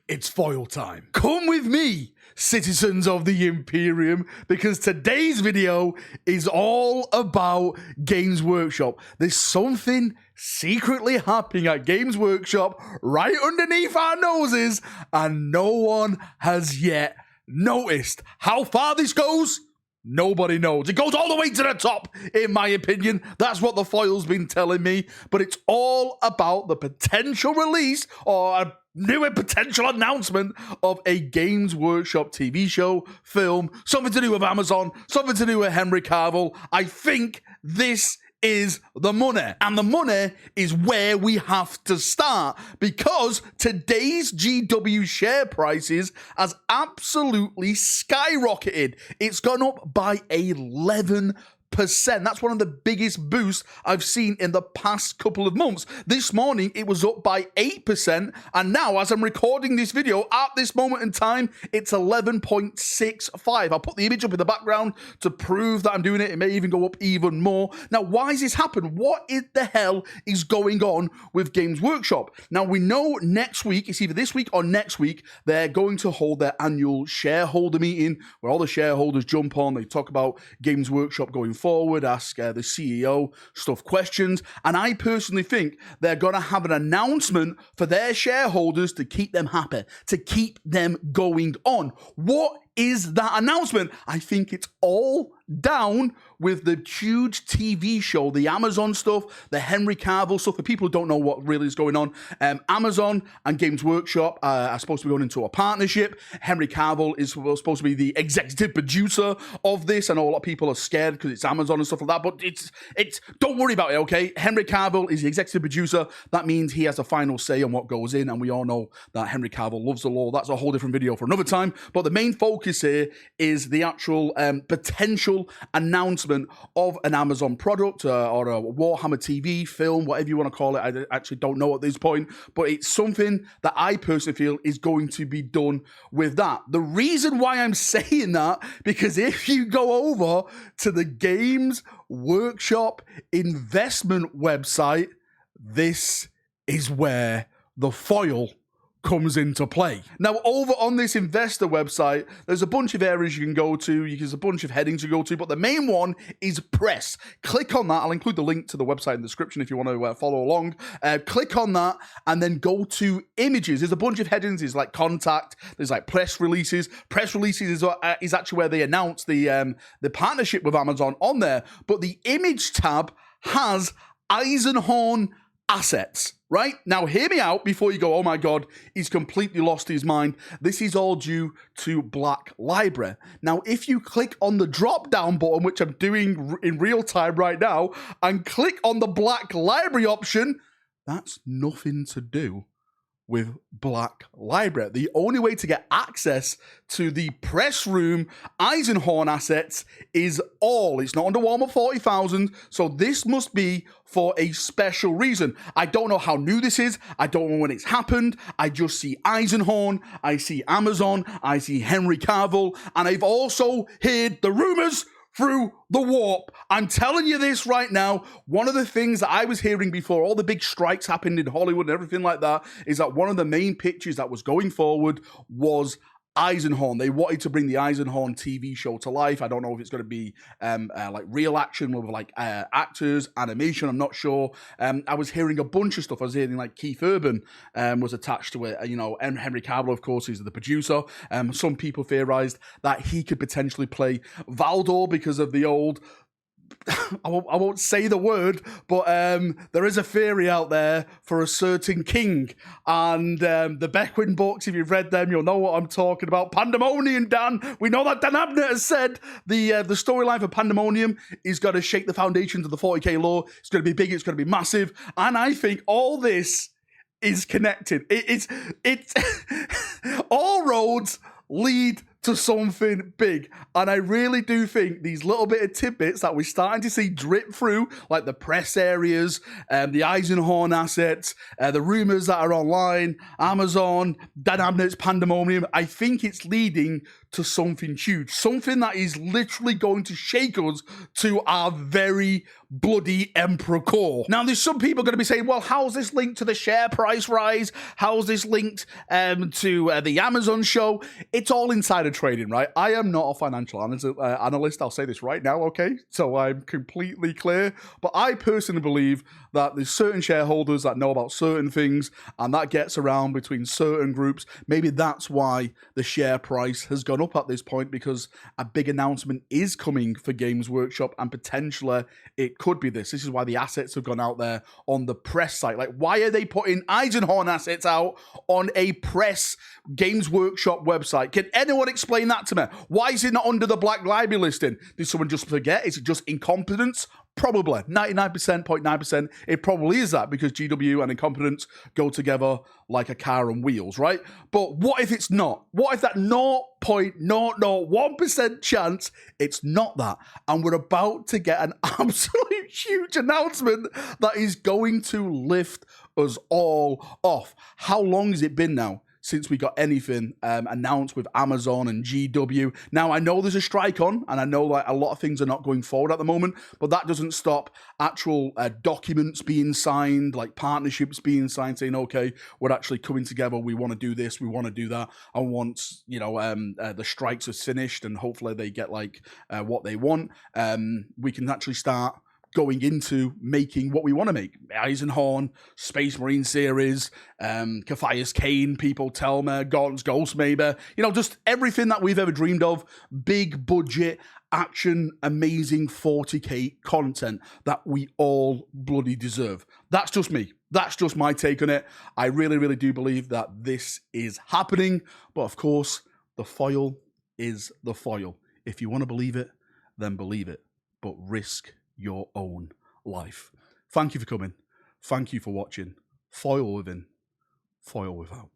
it's foil time. Come with me, citizens of the Imperium, because today's video is all about Games Workshop. There's something secretly happening at Games Workshop right underneath our noses, and no one has yet noticed. How far this goes? Nobody knows. It goes all the way to the top, in my opinion. That's what the foil's been telling me. But it's all about the potential release or a new potential announcement of a Games Workshop TV show, film, something to do with Amazon, something to do with Henry Cavill. I think this is the money. And the money is where we have to start, because today's GW share prices has absolutely skyrocketed. It's gone up by 11%. That's one of the biggest boosts I've seen in the past couple of months. This morning, it was up by 8%, and now, as I'm recording this video, at this moment in time, it's 11.65. I'll put the image up in the background to prove that I'm doing it. It may even go up even more. Now, why has this happened? What the hell is going on with Games Workshop? Now, we know next week, it's either this week or next week, they're going to hold their annual shareholder meeting where all the shareholders jump on, they talk about Games Workshop going forward, ask the CEO stuff questions, and I personally think they're going to have an announcement for their shareholders to keep them happy, to keep them going on. What is that announcement? I think it's all down with the huge TV show, the Amazon stuff, the Henry Cavill stuff. For people who don't know what really is going on, Amazon and Games Workshop are supposed to be going into a partnership. Henry Cavill is supposed to be the executive producer of this. I know a lot of people are scared because it's Amazon and stuff like that, but it's don't worry about it, okay? Henry Cavill is the executive producer. That means he has a final say on what goes in, and we all know that Henry Cavill loves the law. That's a whole different video for another time, but the main focus here is the actual potential announcement of an Amazon product or a Warhammer TV film, whatever you want to call it. I actually don't know at this point, but it's something that I personally feel is going to be done with that. The reason why I'm saying that, because if you go over to the Games Workshop investment website, this is where the foil comes into play. Now, over on this investor website, there's a bunch of areas you can go to. There's a bunch of headings to go to, but the main one is press. Click on that. I'll include the link to the website in the description if you want to follow along. Click on that and then go to images. There's a bunch of headings. There's like contact. There's like press releases. Press releases is actually where they announce the partnership with Amazon on there. But the image tab has Eisenhorn assets. Right? Now, hear me out before you go, oh my God, he's completely lost his mind. This is all due to Black Library. Now, if you click on the drop-down button, which I'm doing in real time right now, and click on the Black Library option, that's nothing to do with Black Library. The only way to get access to the press room Eisenhorn assets is all. It's not under Warhammer 40,000, so this must be for a special reason. I don't know how new this is. I don't know when it's happened. I just see Eisenhorn, I see Amazon, I see Henry Cavill, and I've also heard the rumors through the warp. I'm telling you this right now. One of the things that I was hearing before all the big strikes happened in Hollywood and everything like that is that one of the main pitches that was going forward was Eisenhorn. They wanted to bring the Eisenhorn TV show to life. I don't know if it's going to be like real action with like actors, animation. I'm not sure. I was hearing a bunch of stuff. I was hearing like Keith Urban was attached to it. You know, Henry Cavill, of course, is the producer. Some people theorized that he could potentially play Valdor because of the old I won't say the word, but there is a theory out there for a certain king, and the Beckwin books, if you've read them, you'll know what I'm talking about. Pandemonium, Dan. We know that Dan Abnett has said the storyline for Pandemonium is going to shake the foundations of the 40k lore. It's going to be big. It's going to be massive, and I think all this is connected. It's all roads lead to something big, and I really do think these little bit of tidbits that we're starting to see drip through, like the press areas, the Eisenhorn assets, the rumors that are online, Amazon, Dan Abnett's Pandemonium, I think it's leading to something huge, something that is literally going to shake us to our very bloody Emperor core. Now, there's some people going to be saying, well, how's this linked to the share price rise? How's this linked to the Amazon show? It's all insider trading, right? I am not a financial analyst. I'll say this right now, okay? So I'm completely clear. But I personally believe that there's certain shareholders that know about certain things, and that gets around between certain groups. Maybe that's why the share price has gone up at this point, because a big announcement is coming for Games Workshop, and potentially it could be this. This is why the assets have gone out there on the press site. Like, why are they putting Eisenhorn assets out on a press Games Workshop website? Can anyone explain that to me? Why is it not under the Black Library listing? Did someone just forget? Is it just incompetence? Probably. 99.9%. It probably is that, because GW and incompetence go together like a car and wheels, right? But what if it's not? What if that 0.001% chance it's not that? And we're about to get an absolute huge announcement that is going to lift us all off. How long has it been now since we got anything announced with Amazon and GW? Now, I know there's a strike on, and I know like a lot of things are not going forward at the moment, but that doesn't stop actual documents being signed, like partnerships being signed, saying, okay, we're actually coming together, we want to do this, we want to do that, and once, you know, the strikes are finished, and hopefully they get like what they want, we can actually start going into making what we want to make. Eisenhorn, Space Marine series, Cathias Kane, people tell me, Gaunt's Ghost maybe, you know, just everything that we've ever dreamed of. Big budget, action, amazing 40k content that we all bloody deserve. That's just me. That's just my take on it. I really, really do believe that this is happening. But of course, the foil is the foil. If you want to believe it, then believe it. But risk your own life. Thank you for coming. Thank you for watching. Foil within, foil without.